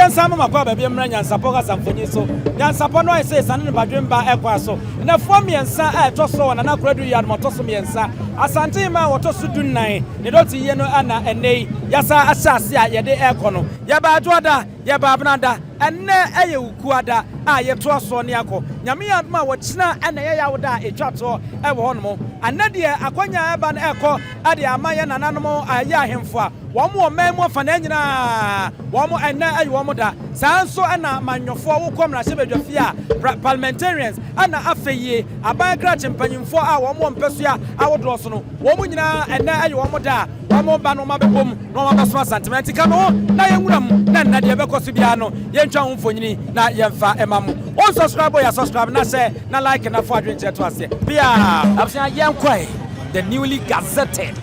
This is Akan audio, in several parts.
Some of my baby Nyansapo Asantehemaa'S so Nyansapo no say sanin badwemba ekwa so na fom yensa to so na nakradu Yiadom to so yensa Asantehemaa'S woto dunnan ne Dote Yie no ana enei yasa asase a yede ekɔ no yeba adoda yeba abnada enne eye ukuada a yeto so ne akɔ nyame Yiadom a wɔkyina ene ye yawoda etwato ewo honom anade akwanya eba na ekɔ ade amaye nananom aye ahemfo a wɔn mɛmo afa na nyina wɔn enne ayi wɔn da sanso ana manyofo wo komra hyebedwafi a parliamentarians ana afeye aban kra chimpanyimfo a wɔn mpeso a awodo so no wɔn nyina enne ayi wɔn da wɔn ba no mabebom no mabaso asantiment ka no na yenwuram na nnade bekoso bia no yentwa ho mfonyini na yemfa emam on subscribe ya subscribe na share na like na for adwenche to ase bia absia yenkwai the newly gazetted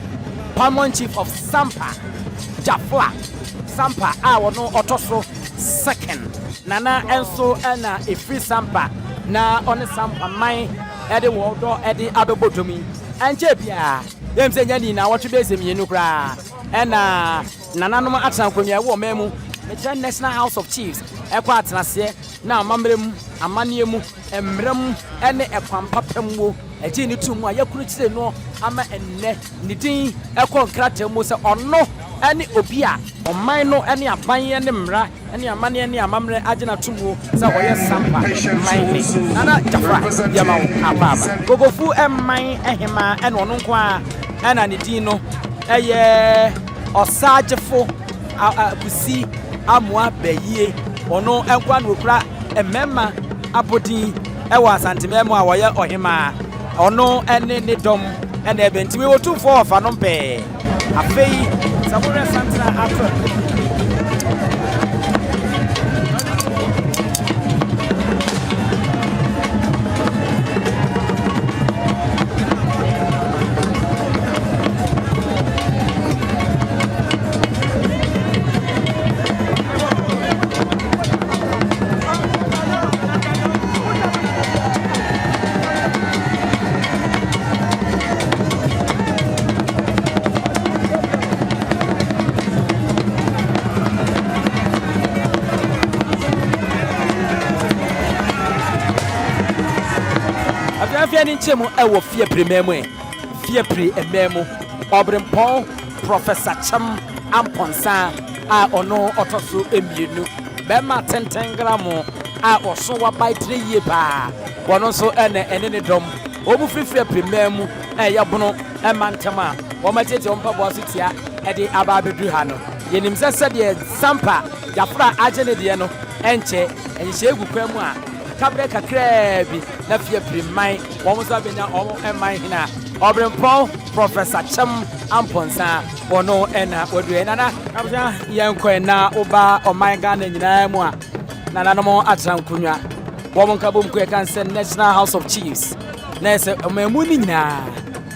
paramount chief of Sampa Jafla Sampa wono otoso second nana enso na efri Sampa na one Sampa man ede wodo ede abebodomi enche bia yemse nyani na wotwebe mienu kra na nananom atankwamia wo memu the National House of Chiefs ekwa atenase na amamrem amaniem emrem ene ekwampapemwo eji ni tumu ayakuru kire no ama enne nidin ekɔ nkratam mo se ɔno ene obi a ɔman no ene aban ene mra ene amane ene amamre agina tumu se ɔyɛ Sampa man ni nana Jafra yama ababa gogofu emman ehema ene ɔno nko a ena nidin no eye ɔsaagefo kusi amua beyie ono enkwa no kura emema abodin ewa Asantehemaa'S a woye ohima ono ene ne dom ene ebenti we wotu for of anompe afei sabore santra afro Enchimanhene ewo fie primemu fie pri ememu obrempon Professor Akyem amponsa a ono otoso emienu bema tentengramo a oso wa baitre yie ba wono so ene ne dom obu fie primemu yabono emantama wo matete ompa bo asotia ede aba bedu ha no yenim sese de Sampa Jafra agene de no enche enhye egukwamu a kabre kakra bi na fie primai wo so abenya omo Enchimanhene obrempon Professor Akyem amponsa wono ena odue nana abja yenkɔ na oba oman Ghana nyina mu a nana no atrankunwa wo mo nkabom ko kan sɛ National House of Chiefs na sɛ omamu ni nyina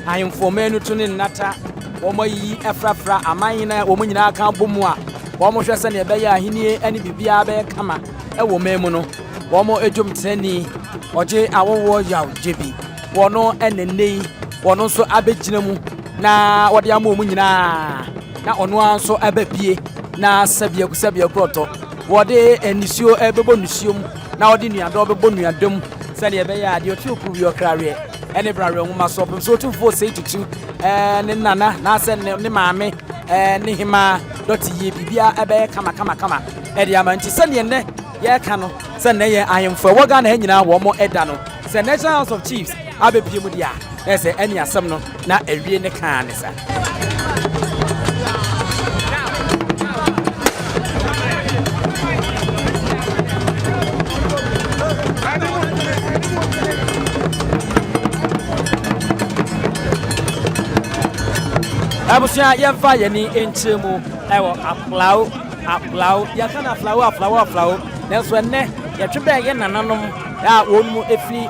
ayemfomenu to ne nata wo mo yi efrafra Enchimanhene wo mo nyina kan bomu a wo mo hwɛ sɛ ne bɛyɛ ahenie ani bibia bɛ kama wo memu no wo mo edwom trani oje awowo yaw jebi wono enenei wono so abegyina mu na wode ama mu nyina na ono anso ababie na sabia kroto wode enisio ebebo nisiom na wode nuado bebo nuadom sɛ ne bɛyɛ ade otu ku wi okrare ene brare nwoma so pem so otu fo sei tutu ne nana na sɛ ne maame ne hima Dote Yie bibia ebe kama ede amanti sɛ ne ne ye ka no sɛ ne ye ayemfo wo ga na nyina wo mo eda no sɛ National House of Chiefs abepie mu dia na sɛ eni asɛm no na ewie ne kan ne sa Abusua yɛmfa yɛni nkyɛ mu ɛwɔ Aflao yɛka Aflao nanso ɛnɛ yɛtwe bɛɛ yɛ nananom a wɔn mu efiri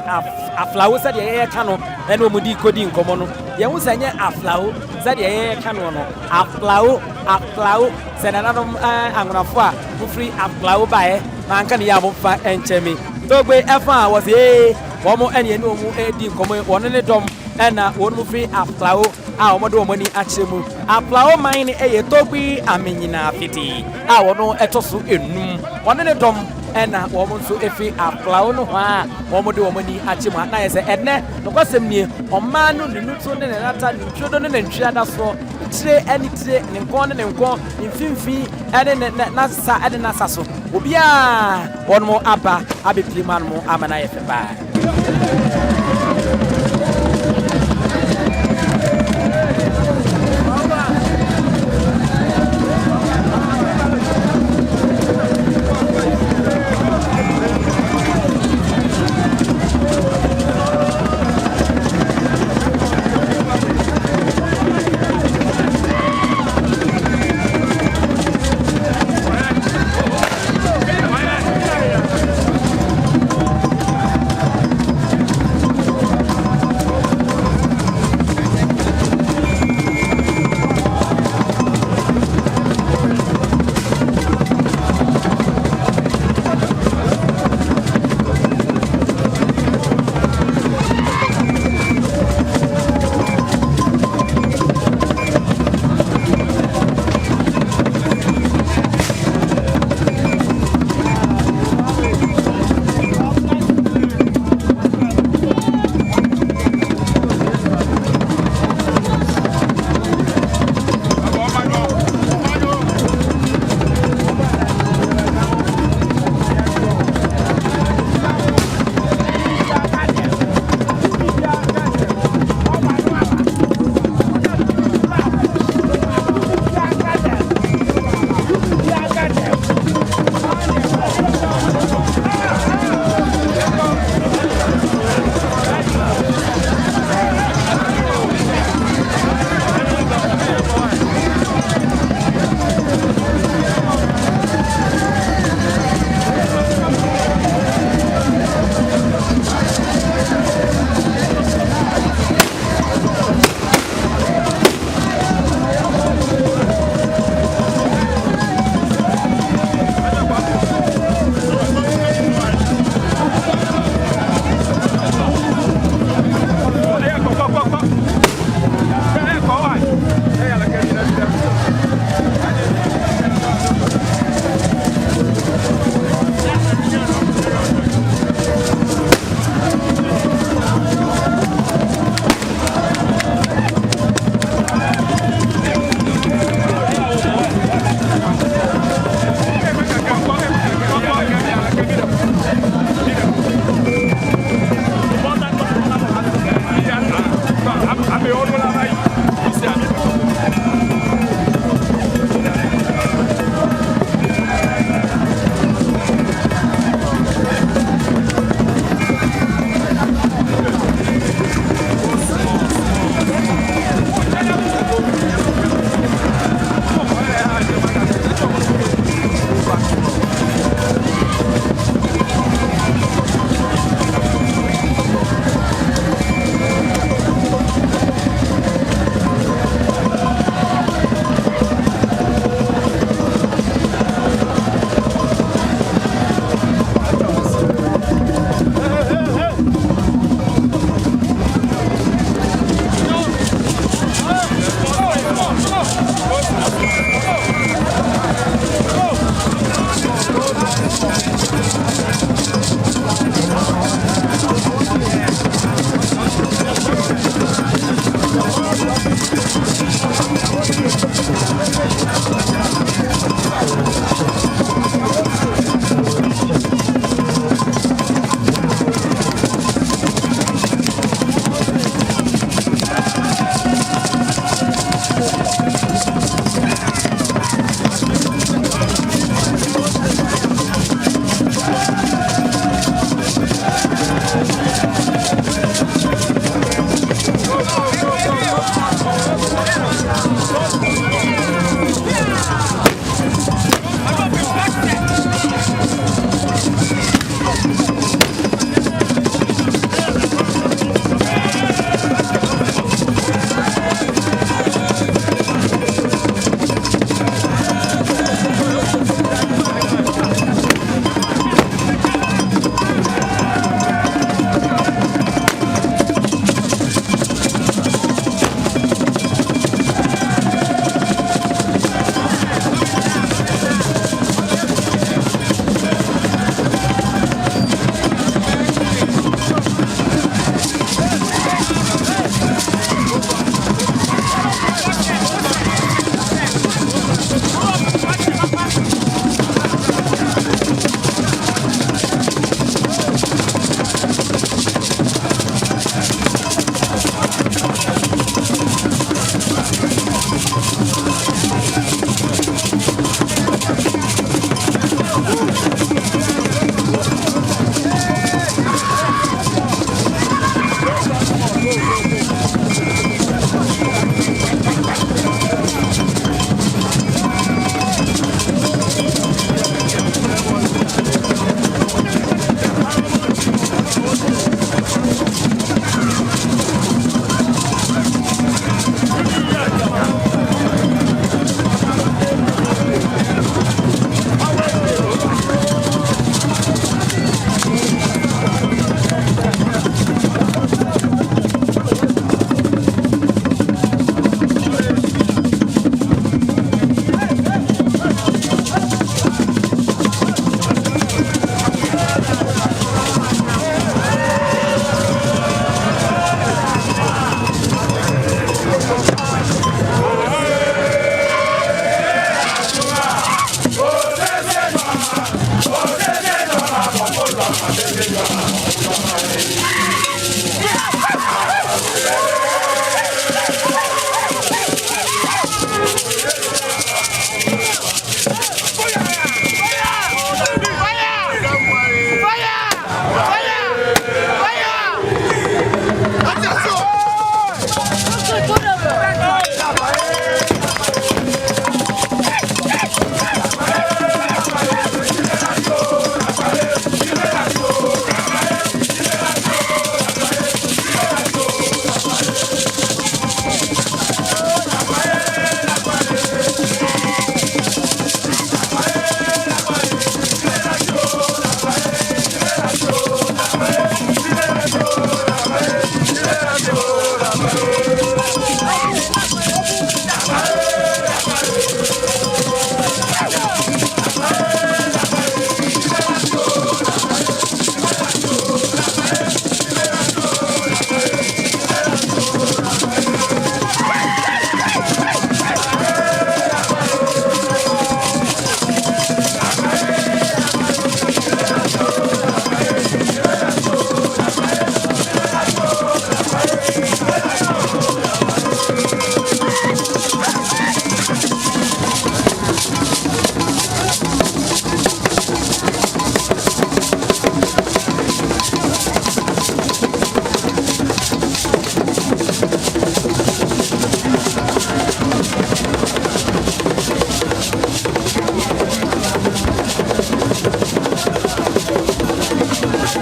Aflao sɛdeɛ yɛka no ɛna wɔn di kodi nkɔmɔ no yɛn sɛ nyɛ Aflao sɛdeɛ yɛka no no Aflao sɛ nananom anwonafo a wofiri Aflao baeɛ na anka ne yɛ a momfa nkyɛ mi togbe ɛfa a wɔsɛ wɔn ɛne ɛne wɔn di nkɔmɔ wɔn ne dɔm ɛna wɔn mu firi Aflao a wɔn de wɔn ani akyerɛ mu Aflaomanhene ɛyɛ togbe amenyina fiti a wɔn ɛtɔ so enum wɔn ne dɔm ɛna wɔn nso efi Aflao no hɔ a wɔn de wɔn ani akyerɛ mu na yɛ sɛ ɛnɛ nɔkɔsɛm nie ɔmaa no ne nuto ne ne nata ne ntwɛdo ne ne ntwɛda soɔ tire ɛne tire ne nkɔn ne ne nkɔn ne mfimfini ɛne ne nasa ɛne nasa so obiara wɔn mo aba abɛpie mu ano ama na yɛ fɛ paa.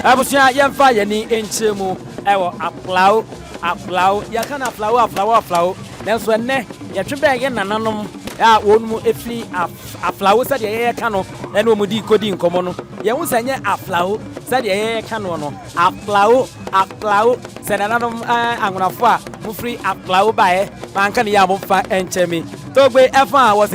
Abusia yemfa yeni enchemu ewo Aflao yakana Aflao nanso enne yetwebe ye nananom a wonmu efri Aflao sade ye kano ene omudi kodi nkomo no ye hu sanye Aflao sade ye kano no Aflao senananom angunafo a mufri Aflao bae manka ne ya momfa enchemi togbe efa was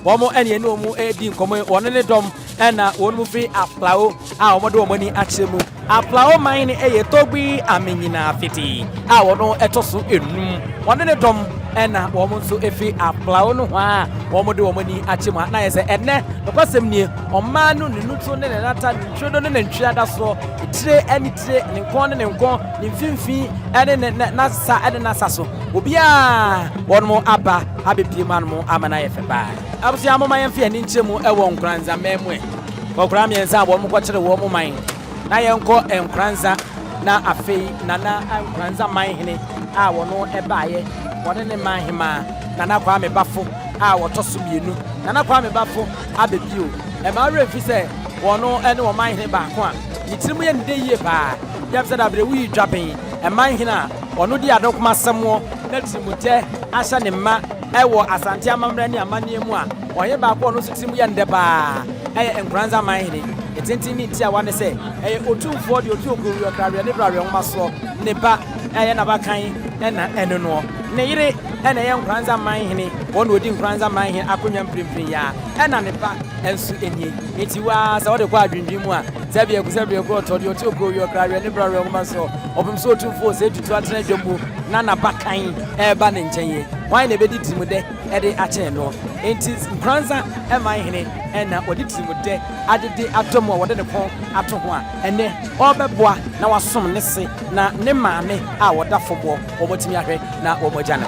womo ene ene omu edi nkomo won ne dom ena wonmu free Aflao a omodo omani achemu Aflaomanhene eye togbi amenyina fiti a wono etoso enum won ne dom ena womo nso efi Aflao no ha womo de omani achemu na yese enne nokosem nie omma no nenuto ne nata ntwedo ne ntwiada so tire ani tire ne nkon ne nkon ne mfimfi ene na sa ene na saso obia wono aba abepie man mo amana yefe ba abusia mo man yemfe ani nchemu ewo nkranza memwe kokra miensa wo mo kwakire wo mo man na yenko enkranza na afei nana enkranza manhene a wono ebaaye wone ne manhema nana kwa me bafo a wotoso mienu nana kwa me bafo abebio e ma refi se wono ene wo manhene ba ko a yitirimu ye nde yie ba yamse da bre wi dwapen e manhene a wono di adokuma semo na timute asha ne ma ewo asante amamra ni amane mu a oye ba ko no sitimu ye nde ba enkranza manhene etentini ti a wane se otumfo de otuokuru akrawia ne brawia ngomaso ne ba na ba kan na eno no ne yire ene ye nkranza manhene wono odi nkranza manhene akonwa mprimpri ya na ne ba ensu enie eti wa sa wode kwa adwindwimu a sabia ko to de otuokuru akrawia ne brawia ngomaso obumso otumfo se tutu atena dwombu na ba kan ba ne nkyeye wan ne bedi timude ede ache no enti nkranza manhene na odi timude adede atomo wode ne kon ato ho a ene obeboa na wasom ne se na ne maame a woda fobo obotimi ahwe na omojana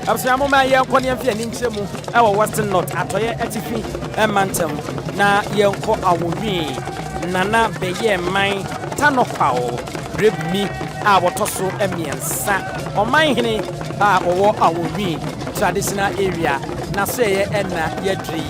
Absiamo ma yenko ne mfe ani nkyemu ewo Western North atoye atifi emantem na yenko awonwi nana beye man tanokwawo rebmi a wotoso emiensa omanhene a owo awonwi traditional area na so ye na yedri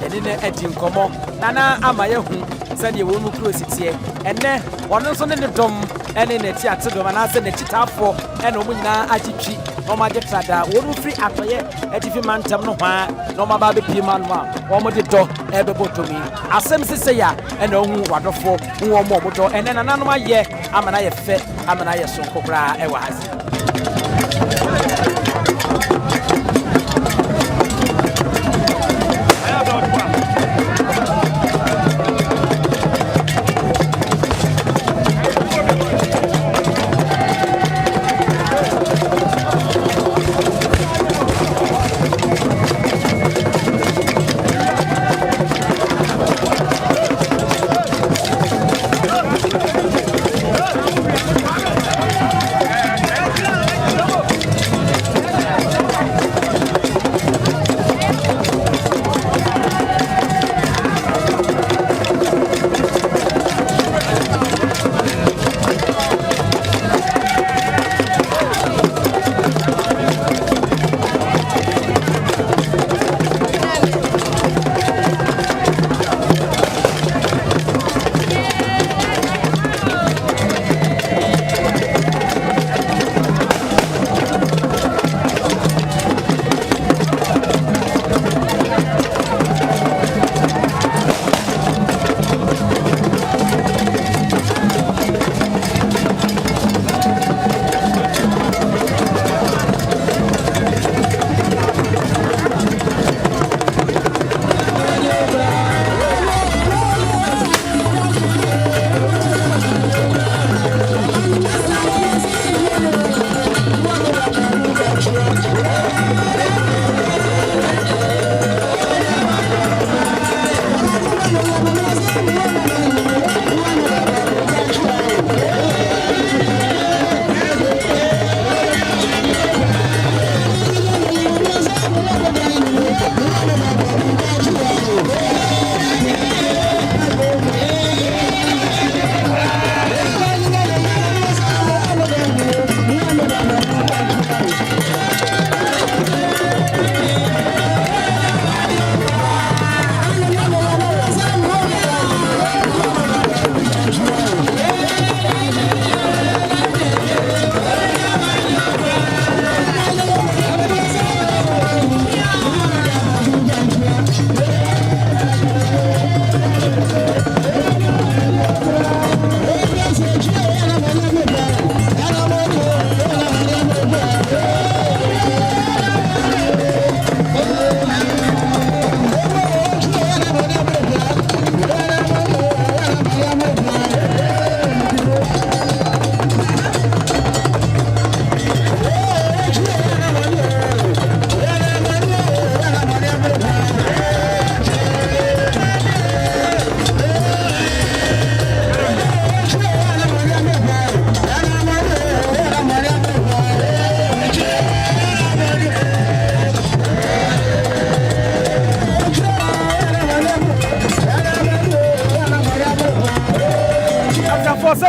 ene na adi nkomo nana amayehu sade wonu krositie ene wono so ne dom ene na ti atedom na se ne chitafo ene omunyina agitwi Oma de trada wonu free atoye etifi mantem no hwa no ma ba be pima no a omo de do ebe botomi asem sese ya ene ohu wadofo hu omo obodo ene nananom aye amana ye fe amana ye sonko kra e wa hazi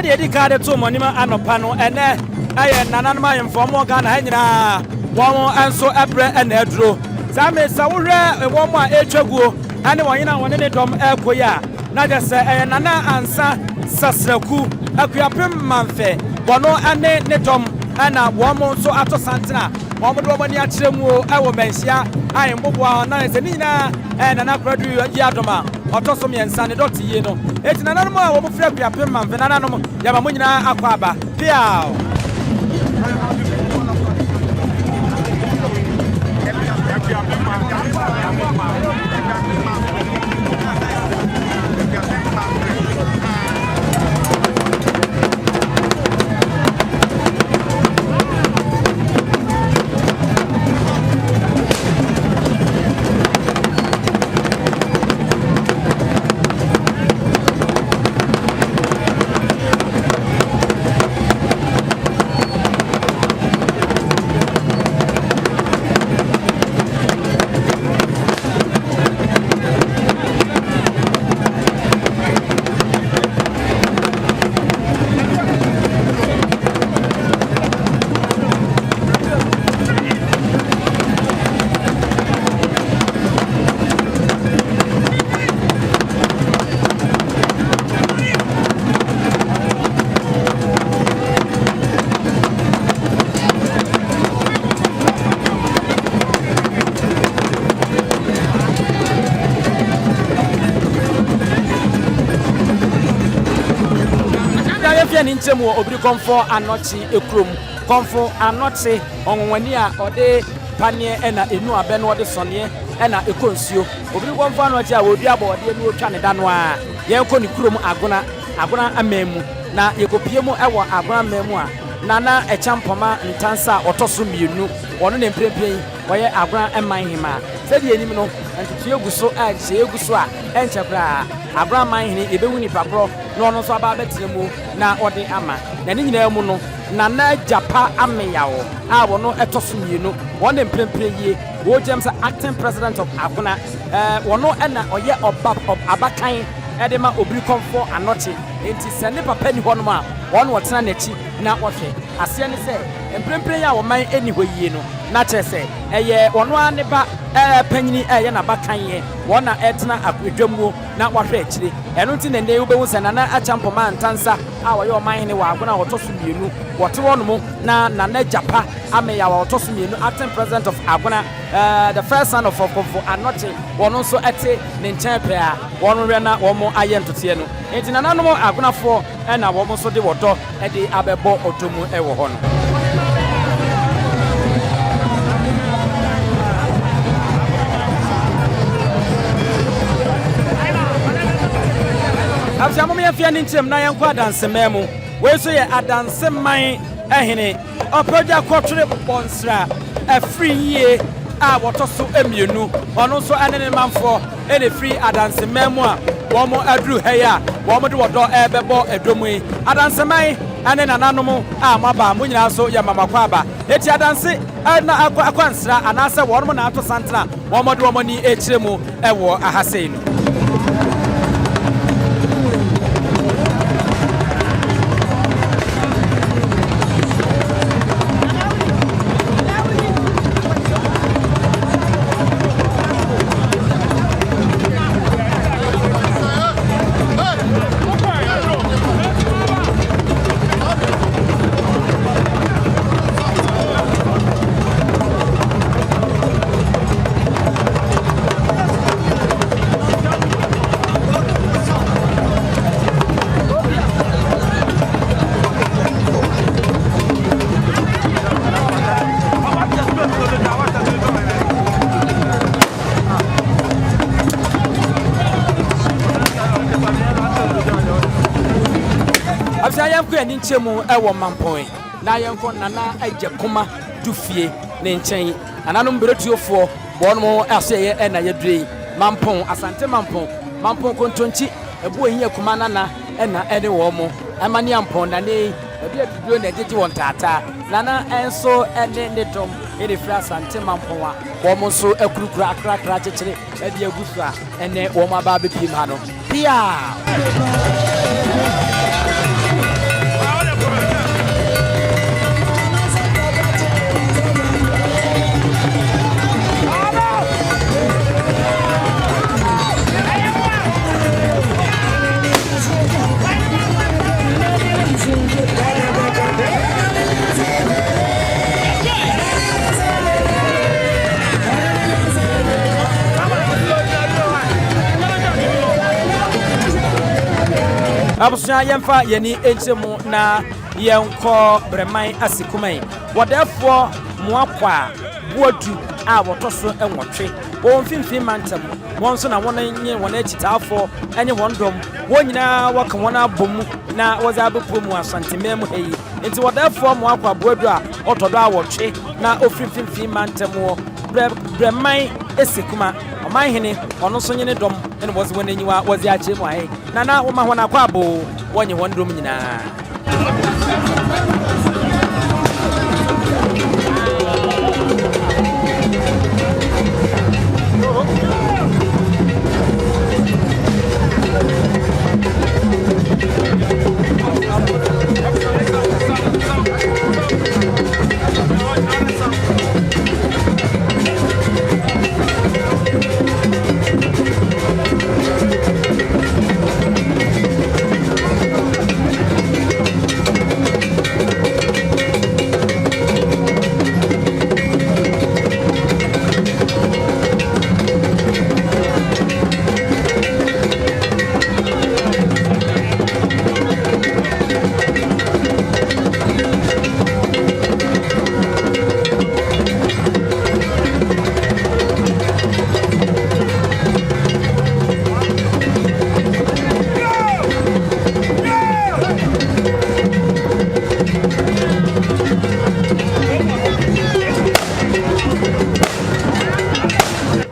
said the card to Monima and Opano and I am Nanama and for more Ghana one and so Appiah and Edro. Same Saura a woman Echago and one in the Dom Elkoya. Naja say Nana answer Sasraku Akyem Manfe. Bono and Netom and a woman so ato Santana. Woman Yachemu, I will Manhyia. I am Bobwa, Nyansapo and an Akradu Yiadom. Otosomi and Sunny Dote Yie no. It's an animal of Akyem Manfe. Nanano Yamamuna Aquaba. Piao. Ninchemu obri comfort anochi ekrum comfort anochi onwani a ode panie na enu abe no ode sone na ekonsuo obri comfort anochi a wodi abode enu otwa ne da no a ye ko ni krom agona amemu na yekopie mu ewo agona amemu a nana echampoma ntansa otoso mienu wono ne mprempren woye agona emanhema sedi enim no ntutu eguso a je eguso a enchebra Abraham ebewu ni pakro no no so aba betremu na ode ama na ni nyina mu no nana japa ameyawo a wono etoso mienu wona mprempre yie wo James acting president of Agona wono na oye obab abakan edema obri comfort anoche enti sene papa ni hono ma wono wotena nachi na wohwe ase ne se mprempre ya wo man eni hɔ yie no na kyerɛ eye wono aneba panyini eye na bakan ye wona etena akwadwamuo na wohwe akire eno nti nene ubewu se nana achampoma ntansa a woye Oguamanhene wa Agona wotoso mienu wote wono na nana japa ameya wa wotoso mienu acting president of Agona the first son of anoche wono so ete ne nkyɛn pɛ a wono re na womo aye ntote no enti nana no Agonafo na womo so de wodo de abɛbɔ otomu ɛwɔ hɔ no Afsiamo me afia ninchim na yanko adansememu we so ye adanseman ehene oproja kwotwere bonsra afri yie a wotoso emienu ono so anene manfo ene free adansememu a wo mo adru heya wo mo de wodo ebebo edomu yi adanseman ane nananom a maba mo nyina so ye mamakwa aba eti adanse na akwansra anase wo mo na ato santana wo mo de wo ni ekiremu ewo ahasei no Ninchemu ewo mampon na yenko nana Agyeakom dufie ne nkyɛn ananum beretuofo bono aseye na yedrei mampon asante mampon kontonchi ebu ehia kuma nana na ene wo mo amani ampon na ne ebi adudo na ejeje won tata nana enso ene ne dom ene fra asante mampon a wo mo so akurukura akrakra kyekere ebi agusu a ene wo ma ba bepim ha no pia abusua yemfa yeni enchemu na yenko breman asikumai wodefo moakwa boadu a wotoso enwotwe wonfimfin mantam wonso na wonanye wona chitafo enye wondom wonyina waka wona bomu na wozabepo mu Asantehemaa'S heyi enti wodefo moakwa boadu a otodo a wotwe na ofimfimfin mantam wo breman esikuma Oguamanhene ono so nyene dom ene wozi wonanyiwa wozi Akyem ahe na wo ma hona kwa abo wonye wondom nyina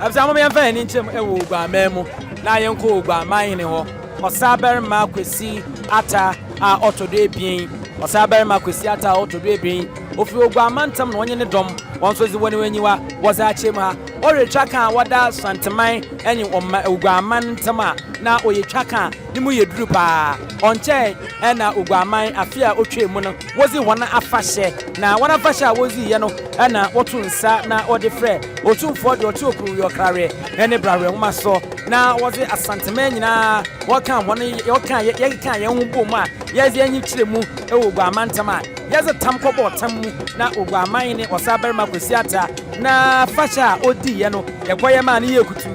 Abzamu me fa ni nchem ewo Oguamanhene na yenko Oguamanhene ho osaber ma kwesi ata a otodo ebien osaber ma kwesi ata a otodo ebien ofi Oguamantam na onye ne dom wonso zi woni wanyiwa woza Akyem ha oretwa kan wada santeman enyi Oguamantam na oyetwa kan ni mu yeduru pa onche na Oguamanhene Appiah otwe mu no wozi wona afahye na wona afahye a wozi ye no na wotu nsa na odefre otumfo de otu okuru yokrare ene brawe homa so na wozi Asantehemaa'S nyina wokan wona yokan ye hu bom a yezi anyi kire mu Oguamantam a yezi tam kobo tam mu na Oguamanhene osaber ma kwesi ata na fasha odi ye no yekoye ma ne ye kutu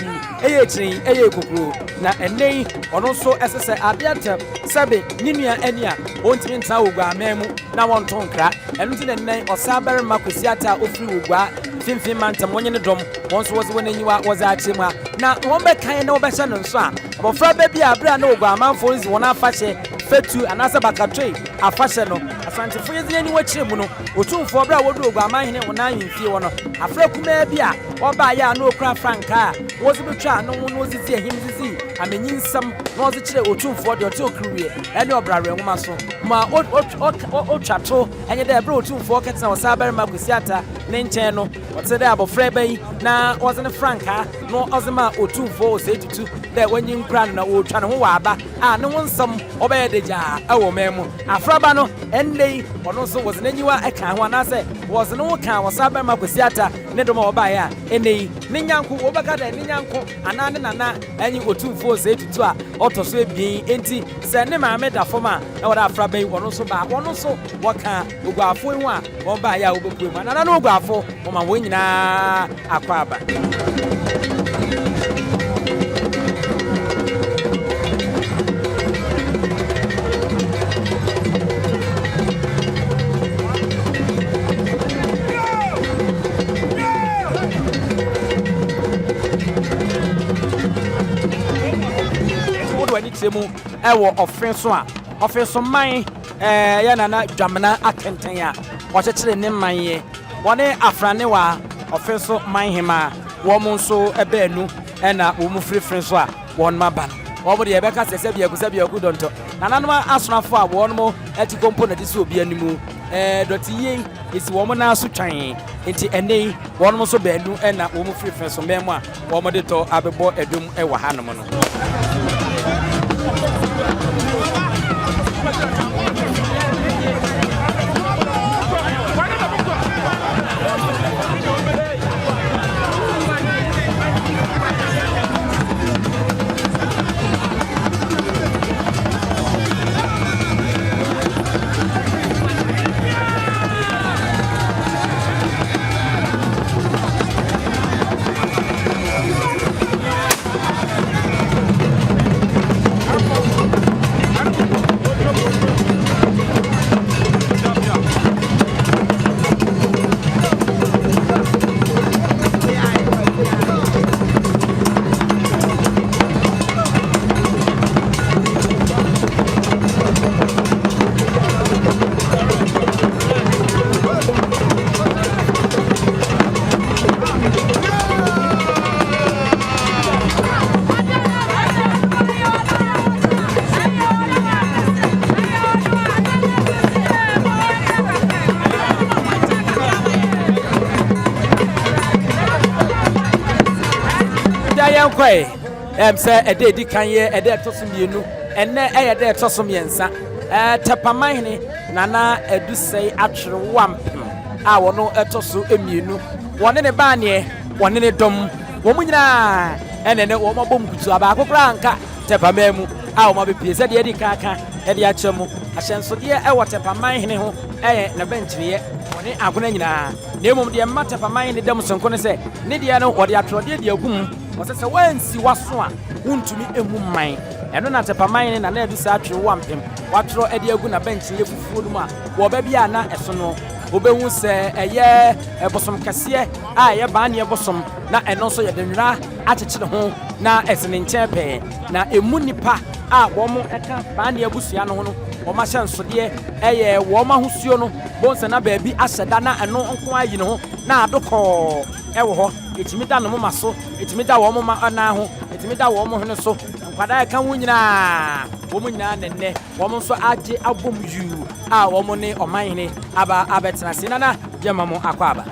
eye chirin eye kokuro na enei ono so esese abiata sabe ninua ania ontimi nta Oguamanhene na wontonkra enu ti nenei osaber ma kwesi ata ofiri Ogua fimfim mantam wonye ne dom wonso wozi wonanyiwa wozi Akyem ha na wonbe kan na wobehye no nso a obofra ba bia abra na Oguamanfo nzi wona afahye fetu anasa bakatwe afahye no asantefo yezi ani wakyire mu no otumfo bra wodu Oguamanhene wona yimfie wono afra kuma bia oba ya na okura franka wozi betwa no wono ozizi ehimzizi amenyinsam na wozi kire otumfo de ote okuruwe ene obrare nwoma so ma otwato enye de bra otumfo ketena wosaber ma kwesi ata ne nchen no wote de abofra bai na wozi ne franka no ozema otumfo osetutu de wanyi nkura na otwa ne ho waba a ne wonsam obeye deja awo memu afraba no endei ono so wozi nanyiwa eka ho anase wozi no kan wosaber ma kwesi ata ne doma oba ya enei ne nyanko obaka da ne nyanko anane nana enyi otumfo osetutu a otoso ebien enti se ne maame da foma na wada afraba yi ono so ba ono so woka Oguafo hu a oba ya obepu mu nana no Oguafo o ma wonyina akwaba mu ewo ofenso man ya nana dwamna akenten a wochekere ne manye wone afrane wa ofenso man hema wo mo nso ebaanu na wo mu frifrin so a won maba wo de yebeka sese bia ku donto nananum asonafo a won mo eti component so obi animu Dote Yie isi wo mo na so twan enti enei won mo so baanu na wo mu frifrin so memo a wo mo de to abebo edum ewa hanom no yankwae say a day di kan ye a day to some mienu enne a day to some yensa Tepamanhene nana edu say atwere wampem a wono eto so emienu wone ne ba ne wone ne dom wo mu nyina enene wo mabom kutu abaako kra anka Tepamamu a wo mabepie se de di kaka e de akyemu ahyensode e wo Tepamanhene ho na benchiriye wone agona nyina na emom de ma Tepamanhene dem sonko ne se ne de no wo de atwode de agum wo se wansi waso a wontumi emu man eno na Tepamanhene na edu sa atwere wampem watro ede agu na bench ye fufuo dum a wo ba bia na eso no obehu se eye ebosom kase a ye ba na ebosom na eno so ye denwira akyekye ho na esene nchepe na emu nipa a wo mo eka ba na abusua no ho no wo ma hyansode eye wo ma hosuo no bonse na ba bi ahyeda na eno nko ayi no ho na adokọ ewo ho etimi da no ma so etimi da wo mo ma na ho etimi da wo mo hene so kwada ka wo nyina wo mu nyina nenne wo mo so age abom yu a wo mo ne Omanhene aba abetena sinana jema mo akwaba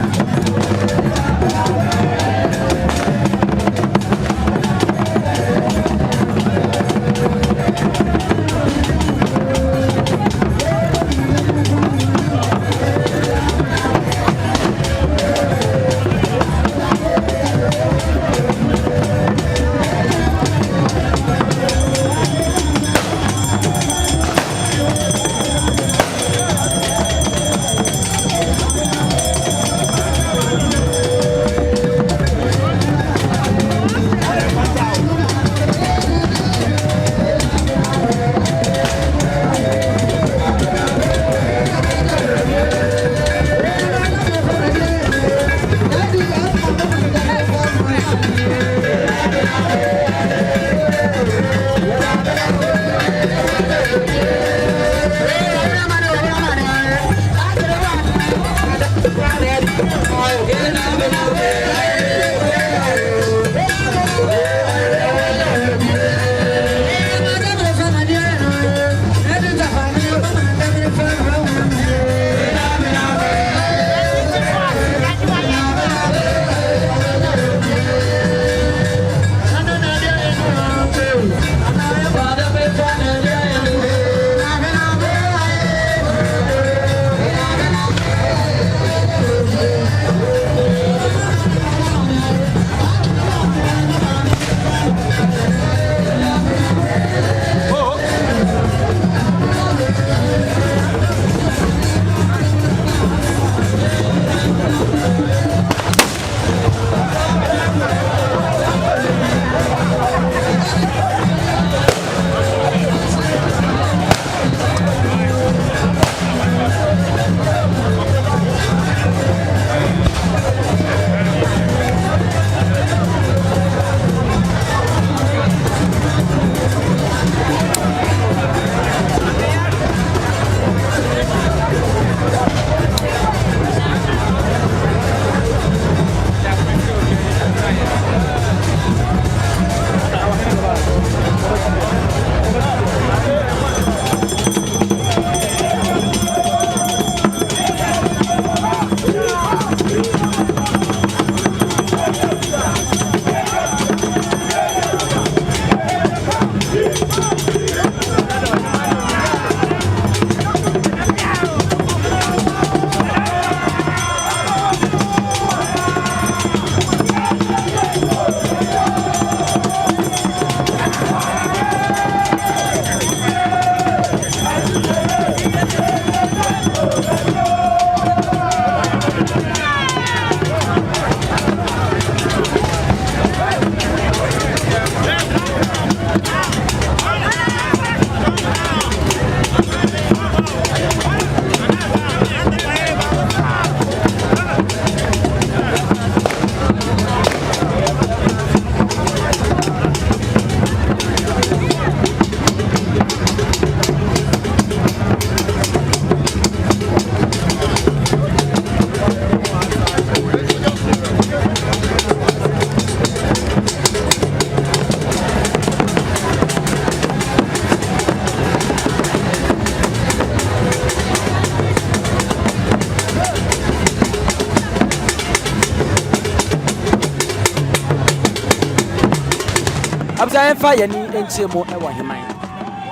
abisa fa ye ni enchemo e wo heman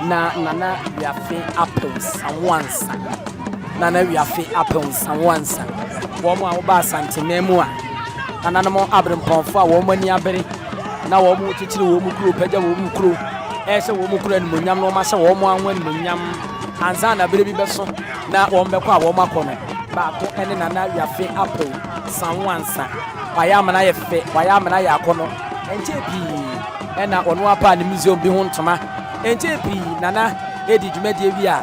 na nana wiafe apples anwansa nana wiafe apples anwansa wo mo a wo ba Asantehemaa'S a nana mo abremponfo a wo mo ni abere na wo mo chichiri wo mo kuro pagya wo mo kuro se wo mo kuro animonyam no ma se wo mo anwa animonyam anza na bere bi beso na wo mbekọ a wo makono ba ko ene nana wiafe apple sanwansa waya amana ye fe waya amana ye akono enche bi ena ono apa ne museum bi ho ntoma enche bi nana edi dwumade bi a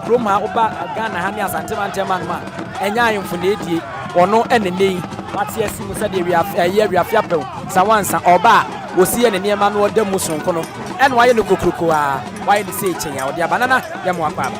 kroma oba Ghana ha ne Asantehemaa'S ma enya ayemfo na edie ono enenei wate asimu se de wiafe apple sanwansa oba wosi ene niema no oda musonko no ene waye ne kokroko a waye ne se chen ya odi abanana ya mo akwa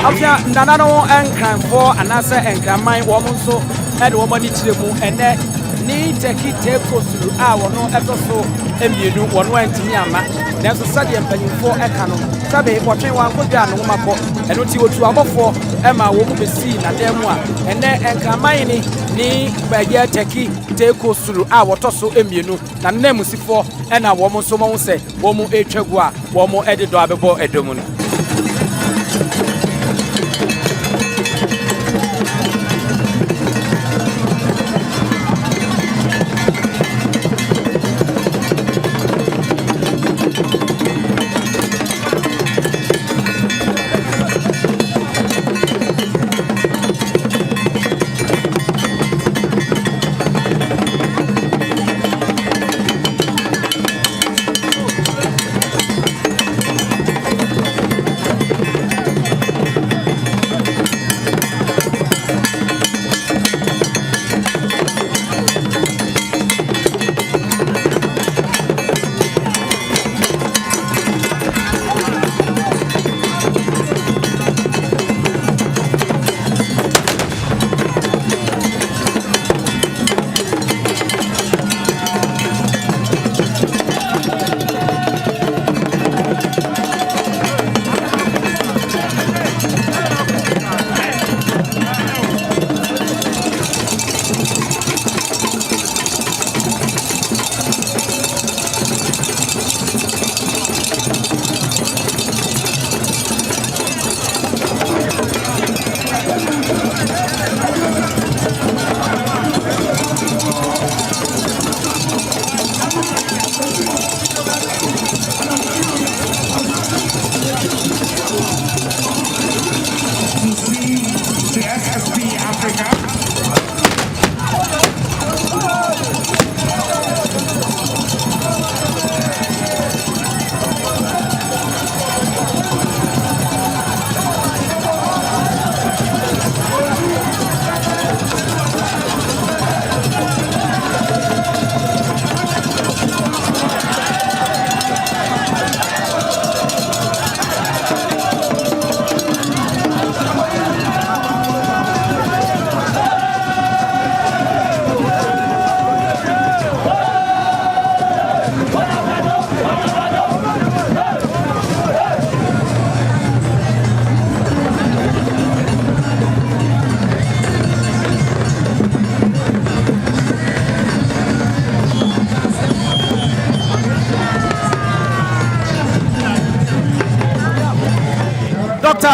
Appiah nana no enkranfo anase enkraman wo mo nso e de wo mani kiremu ene ni teki tekosuru a wono etoso emienu wono antimi ama nanso sade empanyimfo eka no sabe wotwen wankodwa no makọ eno ti otu abofo e ma wo mu besi na dem a ene enkraman ni baye teki tekosuru a wotoso emienu na namusifo e na wo mo nso mo se wo mu etwagu a wo mo edido abebo edomu no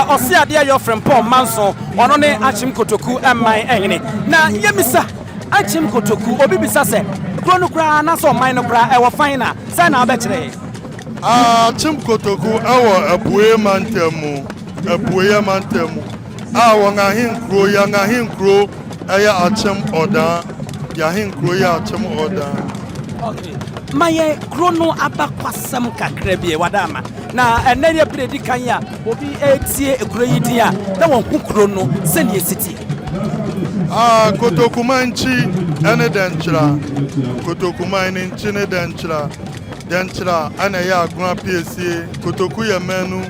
ɔse ade ayɔ from Paul Manso ɔno ne Akyem Kotoku ɛman ɛhene na yɛmisa Akyem Kotoku obi bisa sɛ kuro no kura na so ɔman no kura ɛwɔ fan na sɛ na abɛkyerɛ Akyem Kotoku ɛwɔ Appiah mantamu Appiah mantamu wɔn ahenkuro yɛn ahenkuro ɛyɛ Akyem ɔdan yɛn ahenkuro yɛ Akyem ɔdan. Maye kuro no abakwasam kakra bi wadama na ɛnɛ yɛ bredi kan ya obi etie ekuro yi din a na wɔn ku kuro no sɛ ne siti Kotokumanhene ɛne denkyira Kotokumanhene ne denkyira ana yɛ agona piesie Kotoku yɛ manu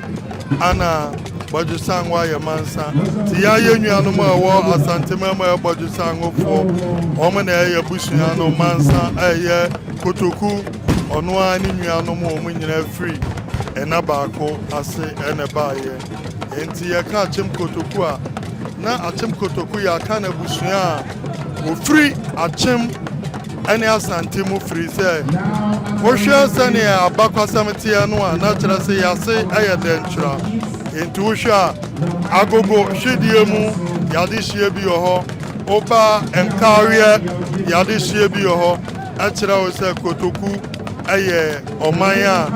ana Bɔdwesang wa yɛ mansa ti ya yɛ nuanom a ɛwɔ Asantehemaa'S Bɔdwesang ofo wɔn na ɛyɛ busua no mansa ɛyɛ Kotoku ɔno a ne nuanom wɔn nyinaa free ɛna baako ase ɛna baayɛ enti yɛka Akyem Kotoku a na Akyem Kotoku yɛ aka na busua a ofiri Akyem ɛne Asante mu free sɛ wohwɛ sɛnea abakwasɛm teɛ no a na kyerɛ sɛ yɛase ɛyɛ denkyira enti wohwɛ a agogo hwedie mu yɛade hyia bi wɔ hɔ woba nkareɛ yɛade hyia bi wɔ hɔ ɛkyerɛ wo sɛ Kotoku ɛyɛ ɔman a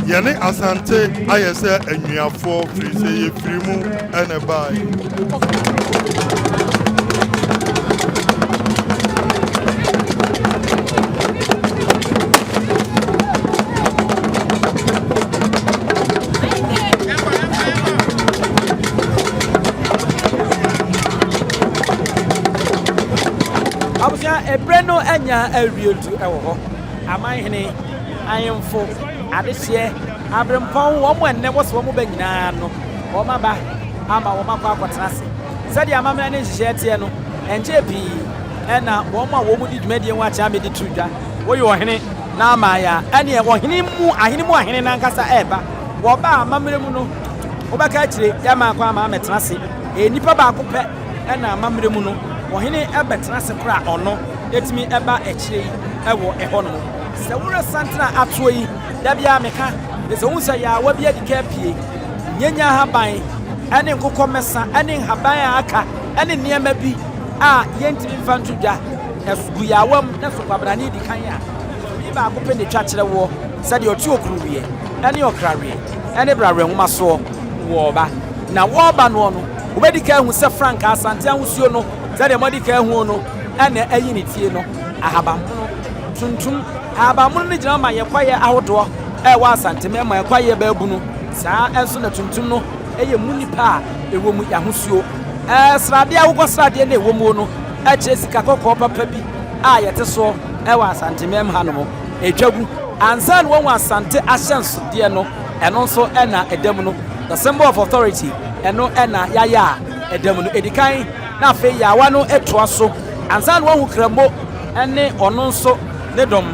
yɛne Asante ayɛ sɛ anuafoɔ firi sɛ yɛfiri mu ɛne bae Ebreno enya awiedu ɛwɔ hɔ amanhene ayemfo adehye abrempɔn wɔn enne wɔso wɔn ba nyinaa no wɔn aba ama wɔn akɔ akɔtena se sɛdeɛ amamena ne nhyehyɛ teɛ no ɛnkyɛ pii ɛna wɔn a wɔn di dwumadie ho akyɛ amedi tu dwa wɔyɛ ɔhene na amaya ɛne ɔhene mu ahene nankasa ɛba wɔba amamena mu no wɔbɛka akyire yɛma akɔ ama ametena se nipa baako pɛ ɛna amamena mu no ɔhene ɛbɛtena se kora ɔno etimi eba ekyire ewo ɛhɔ no sɛ wura santana atoɔ yi da bia meka sɛ hu sɛ ya wa bia dika pie nyenya haban ɛne nkokɔ mɛsa ɛne haban a aka ɛne nneɛma bi a yɛntimi mfa nto dwa ɛsugu ya wam na so kwabrane di kan a bi ba akopɛ ne twa kyerɛ wo sɛ de ɔte okuruwie ɛne ɔkrawie ɛne brawe nwoma so wo ba na wo ba no no obedi ka hu sɛ frank Asante ahosuo no sɛ de mɔdi ka hu no ɛna ɛyi ne tie no ahabamono tuntum ahabamono ne gyina ma yɛkwaye ahodoɔ ɛwɔ Asantehemaa'S yɛkwaye baabu no saa ɛnso na tuntum no ɛyɛ mu nipa a ɛwɔ mu yahosuo srade awokɔ srade na ɛwɔ mu no ɛkyɛ sika kɔkɔɔ papa bi a yɛte so ɛwɔ Asantehemaa'S no mo ɛtwagu ansa no wɔn Asante ahyɛnsodeɛ no ɛno nso ɛna ɛdam no the symbol of authority ɛno ɛna yaya a ɛdam no edikan na afei yawa no ɛtoa so ansa no wɔn kramo ɛne ɔno nso ne dɔm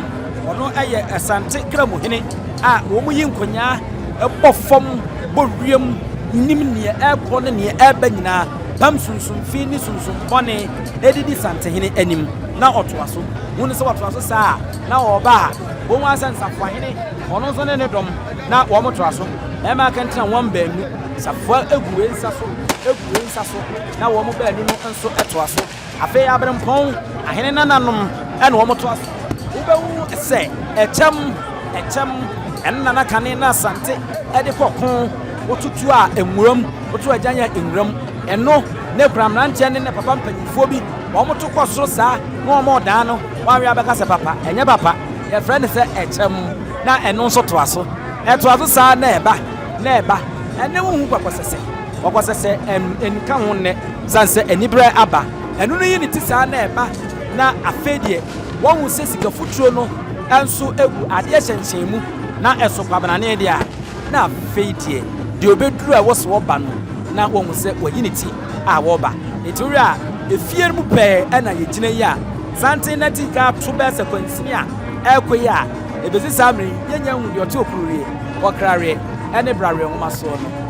ɔno ɛyɛ Asante kramohene a wɔn yi nkonyaa ɛbɔ fam bɔ wiem nim ne ɛkɔ ne ne ɛba nyinaa pam sunsun fi ne sunsun bɔne edidi Santehene anim na ɔtoa so wɔn nso ɔtoa so saa na ɔba wɔn asansafahene ɔno nso ne dɔm na wɔn toa so ɛma kɛntena wɔn baanu safoa egu ensa so na wɔn baanu no nso ɛtoa so afei abrempɔn ahene nananom ɛna wɔn toa so wobɛwu sɛ ɛkyɛm ɛnna na kane na Asante ɛde kɔko wotutu a enwuram wotu aganya enwuram ɛno ne kramrantie ne papa mpanyinfoɔ bi wɔn to kɔ soro saa na wɔn ɔdan no wɔn awia bɛka sɛ papa ɛnyɛ papa yɛfrɛ ne sɛ ɛkyɛm na ɛno nso toa so ɛtoa so saa na ɛba ɛne wo hu kɔkɔsɛsɛ ɛnka ho nnɛ sanse anibrɛ aba ɛno no yi ne ti saa na ɛba na afei deɛ wɔn hu sɛ sika futuro no ɛnso egu adeɛ hyɛnhyɛn mu na ɛso kwabanane deɛ na afei deɛ obeduru a wɔso wɔba no na wɔn hu sɛ wɔyi ne ti a wɔba eturi a efie mu pɛɛ ɛna yɛgyina yi a Sante na ti ka to bɛ sɛ kwansini a ɛkɔ yi a ebesi saa mmiri yɛnya hu deɛ ɔte okuruwie wɔkrareɛ ɛne brareɛ nwoma soɔ no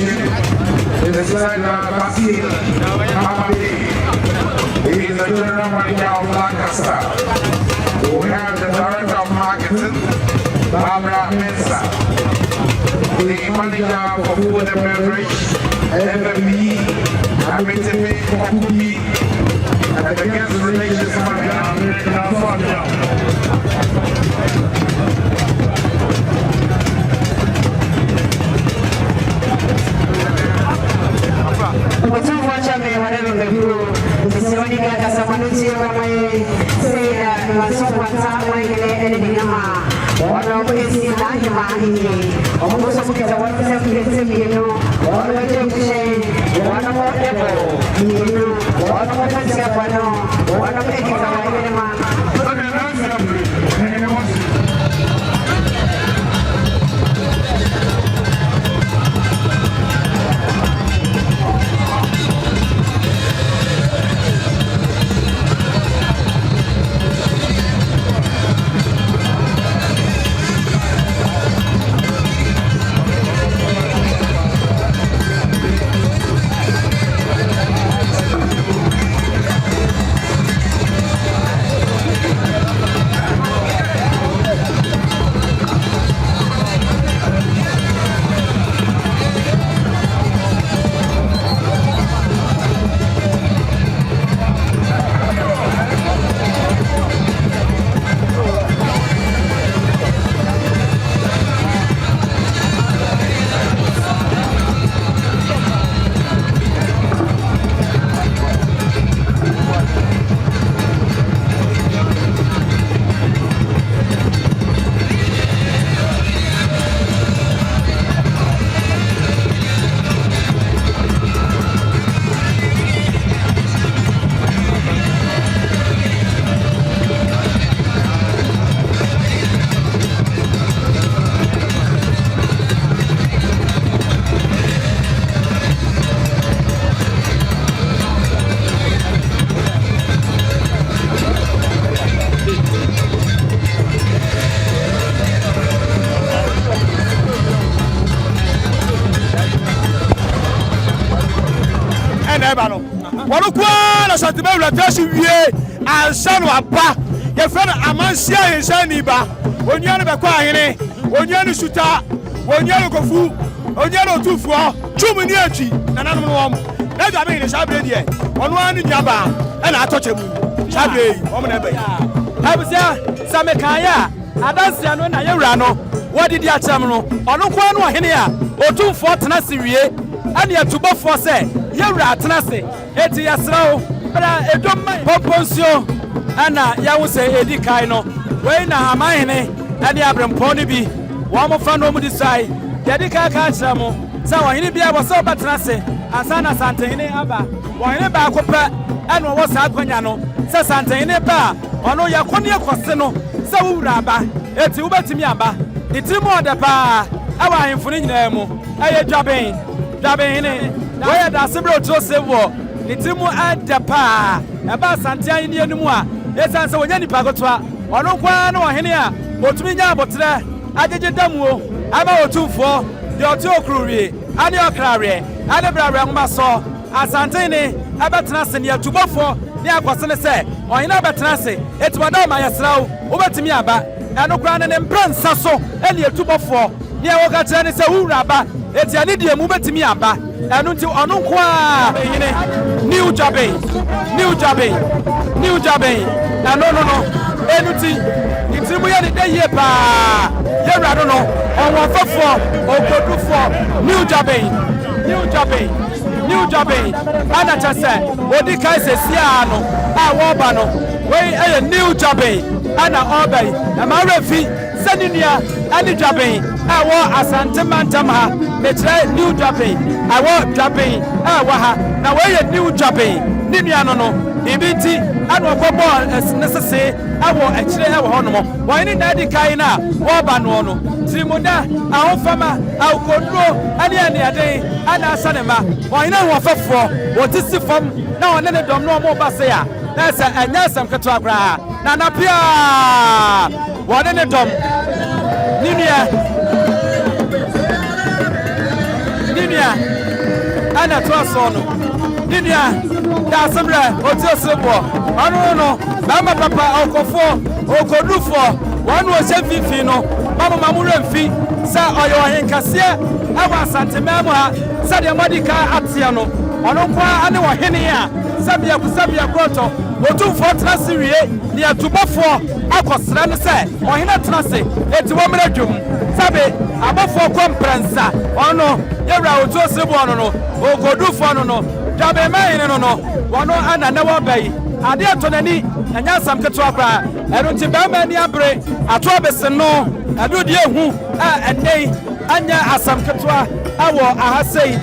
is Basil Kamadi. He is the general manager of Lancaster. We have the director of marketing, Barbara Mensa. The manager for food and beverage, FMB, Amitimi Kokubi, and the guest relations manager, American. Celebratory wie ansano aba ye friend Manhyia insaniba onyan be kwa hene onyan suta onyan kofu onyan otufuo twumni atwi nananom no wom na dwa be ni sabre die ono an nyaba na atoche mu sabre yi wom na be abisia samekanya adansia no na yewura no wodi di akyam no ono kwa no hene a otumfo tena se wie ane atubofo se yewura tena se eti yasrawo bra edom pomponsio ana yawo se edi kai no we na Amanhene ane abrempɔ no bi wo mo fa no mu disai yedi kai ka kyerɛ mo sa wo hene bia wo se obetena se asana Asantehene aba wo hene ba akopɛ ane wo sa akonya no se Asantehene ba ono yakoni ekose no se wo wura aba eti wo betimi aba itimu ode pa awa ahemfo no nyina mu eye dwaben hene we ya da Celebratory se wo itimu ade pa eba Asantehene ni animu a esan se wonya nipa gotoa ono kwa na wo hene a otumi nya abotre ajeje damuo ama otumfo de otu okruwie ane okrawe ane brawe ngoma so Asantehene abetena se ne atubofo ne akwase ne se ohina abetena se etubada ma yesrawo obetimi aba eno kra ne mpransa so ene atubofo ne woka kire ne se wura aba eti ane die mu betimi aba eno nti ono nko a hene new jabe no enuti itimu ya de yie pa yewra no onwo fofo okodufo new jabe ana chase odi kai se sia no a wo ba no we new jabe ana obai na ma refi seninia ani jabe a wo Asantehemaa'S ha metre new jabe a wo jabe a wo ha na we new jabe ninia no ibiti anu okobo nesese awo ekire awo honomo wani na di kai na wo ba no no timoda ahofama akoduro ani aden ana asanema wani na wo fafo wo tisi fam na woni ne dom no mo ba se ya na sa anya sam keto agra na na pia woni ne dom ninia ana to so no nidia da semra oti osebo anu no ba papa okofo okodufo wanu o se fifi no mama mamure mfi sa oyo ahenkase ewa Asantehemaa'S ha sa de modika atia no ono kwa ane wo hene a sabia kroto otumfo trasirie ni atubofo akosra ne se ohene trase eti wo mra dwum sabe abofo komprensa ono yewra otu osebo ono no okodufo no no Jabemanhene no wono ana ne wo bai ade atonani anyasam keto akra ero nti bama ni abre ato abese no adodi ehu a enei anya asam keto awo ahasei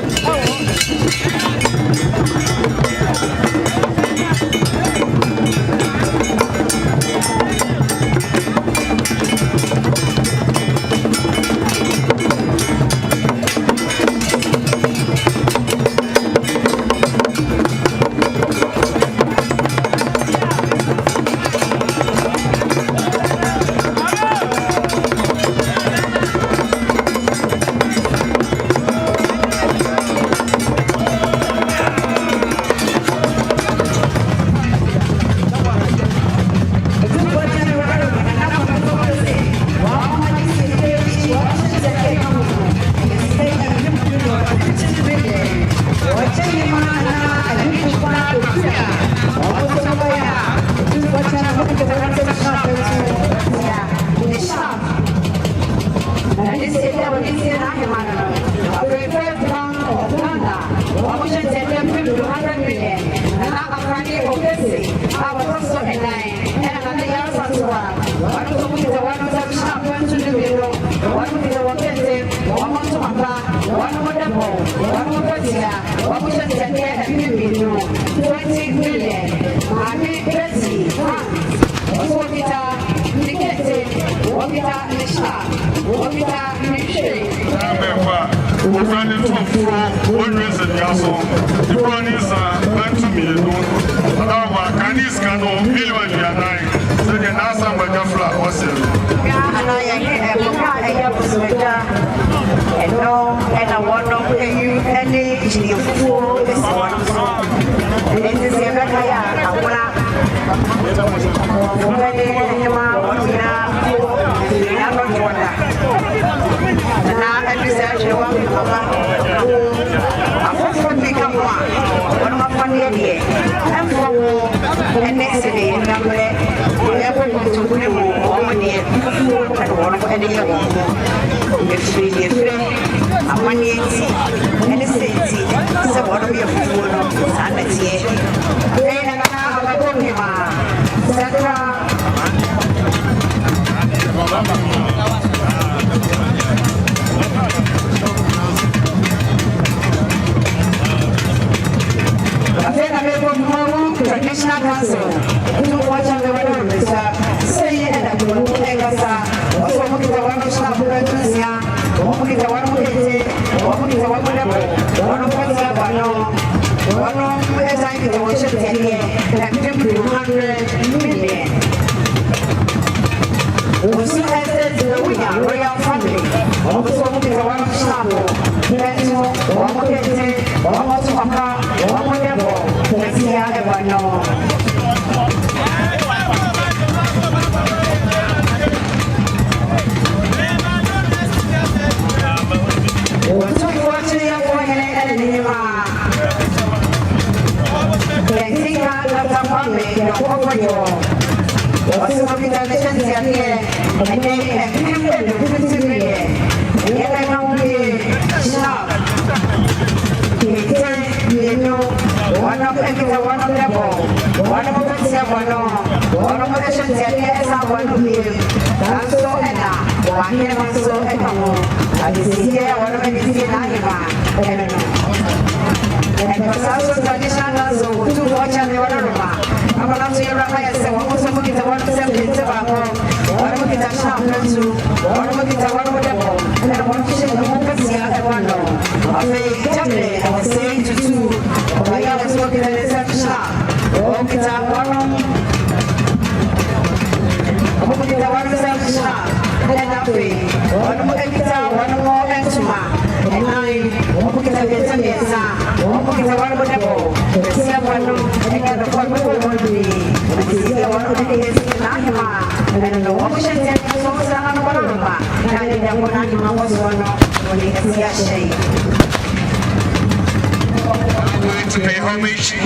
to pay homage to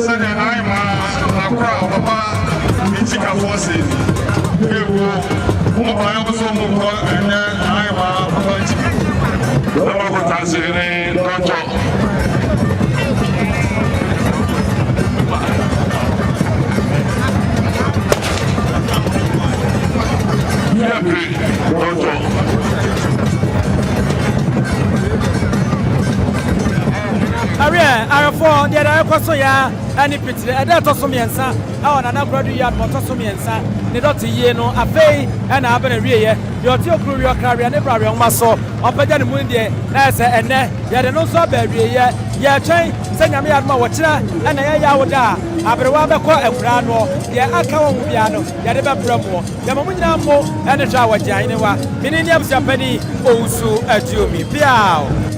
Sunday night, my crowd, Papa, Michigan forces. I was on and then I'm for the other and if it's a debt of some yansa, our Konadu Yiadom Tosom yansa, the Dote Yie no Appiah and Ebenezer, your two crew, your career, and every young muscle, or Pagan Mundia, as a net, yet no so baby, ya chain, send a mere watcher, and a Yawoda, Abrawaba, a Brano, ya Akyem piano, Yadaba Promo, Yamunamo, and a shower Jainawa, Minium Japani, Osu, a Jumi, Piao.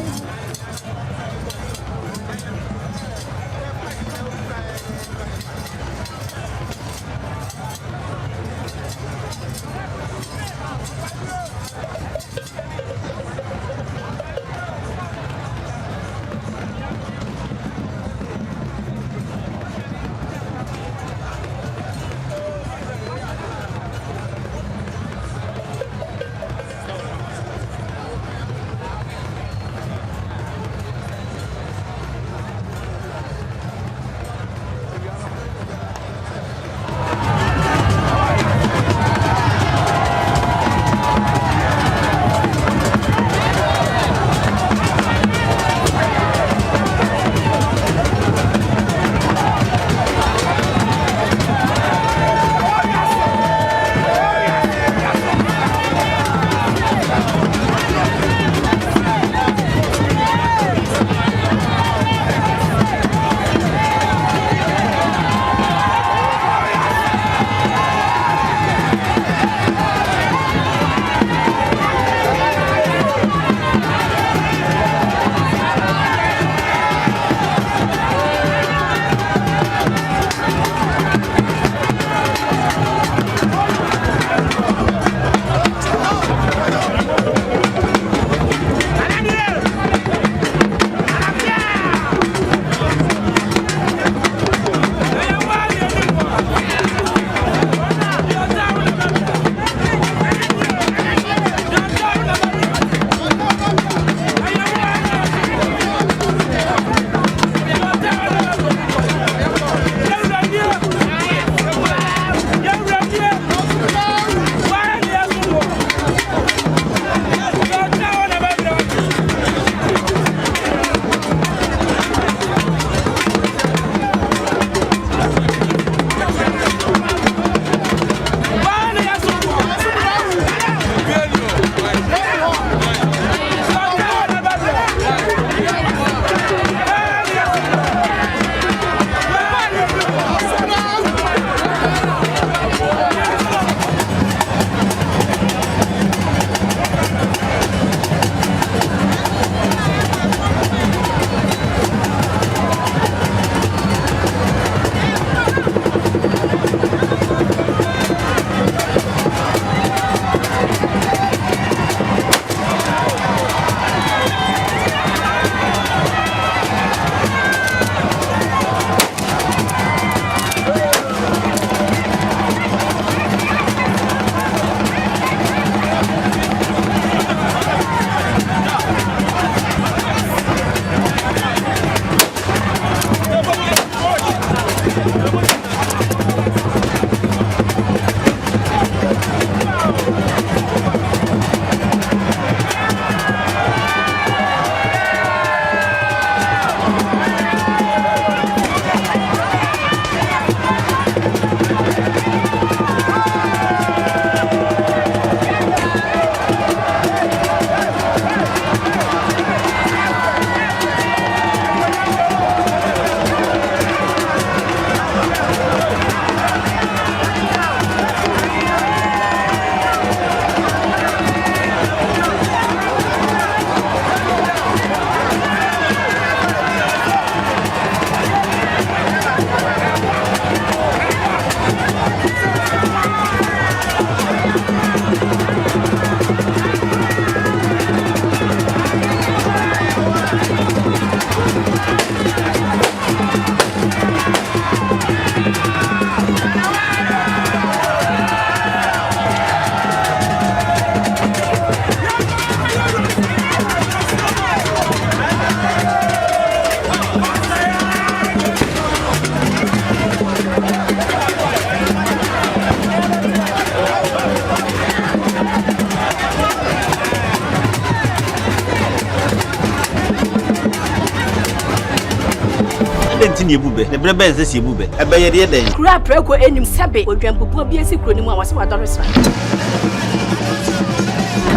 didn't need bube. The brebe says you bube. I buy a day. Crap, Prego, and him Sabe, or Jambu, be a secret, and was what dollars.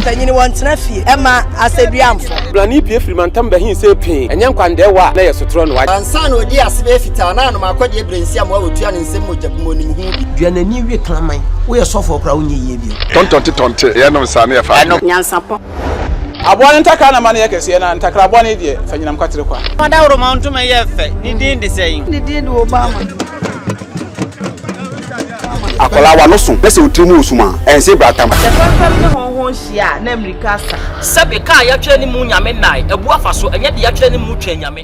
Anyone Snaffy, Emma, I said, Blani P. Freeman Tamba, he say pain, and young Quandewa, lay a sotron white. and son, or dear Sibefitana, my quadri brain, some more to turn in some much of money. You are a new reclaiming. We are so for Crown Ye. Tonte, Yanom Sania, Nyansapo. I want to take on a money, I can see, and take a bonnet, Fanyam Quatriqua. What out amount to my effect? He didn't say. They did Obama. Akola wa no so pese otimu suma ense brata ma The family honhon hia na America sa. Sabe ka ya twani mu nyame nai ebu afa so enye de ya twani mu twanyame